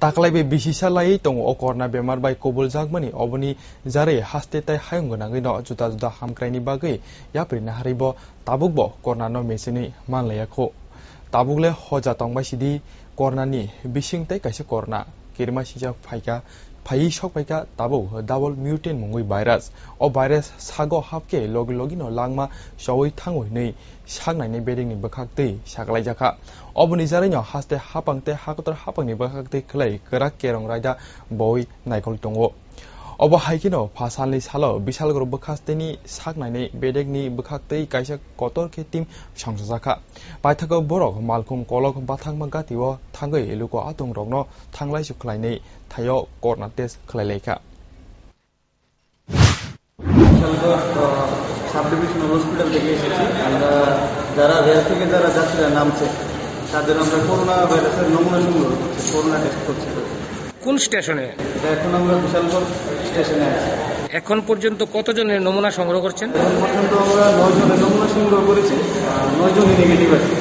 ताकलाइबे बिसिसालायै दङ अ करना बेमार बाय कबुल जागमानि अबनि जारे हास्ते ताइ हायं गोनाङै न जुदा जुदा हामक्राइनि बागै याप्रिना हारिबो ताबुकबो करना मेसिनि मानलायाखौ ताबुकले हजा तंबायसिदि करनानि बिसिंताइ काइसे करना किरमा सिजा फाइका फाइ सकपाइका ताबु डाबल म्यूटेन मुंगै भाइरास अ भाइरास सागो हाबके लगे लगे न लांमा सवै थांगै नै सागनायनि बेदिंनि बखाक्तै सागलायजाखा अबनि जारायनो हास्ते हापांते हाकतर हापांनि बखाक्तै खलै गोरा केरं रायदा बय नायखल दङो अब हाइकिनो फासालनि सालो बिसालगर बखास्तेनि सागनायनि बेदेगनि बखाक्तै काइसा कतर के टीम संसजाखा पाइथाको बरक मालखुम कलक बाथांमा गातिव थांगै लुको आतंग रगनो थांलाय सुखलायनै थायो करना टेस्ट खलायलायखा সাব ডিভিশনাল হসপিটাল থেকে এসেছি আমরা যারা রেল থেকে যারা যাত্রীরা নামছে তাদের আমরা করোনা ভাইরাসের নমুনা সংগ্রহ করছি করোনা টেস্ট করছি কোন স্টেশনে এখন আমরা বিশালগড় স্টেশনে আছি এখন পর্যন্ত কতজনের নমুনা সংগ্রহ করছেন এখন পর্যন্ত আমরা 9 জনের নমুনা সংগ্রহ করেছি 9 জনই নেগেটিভ আছে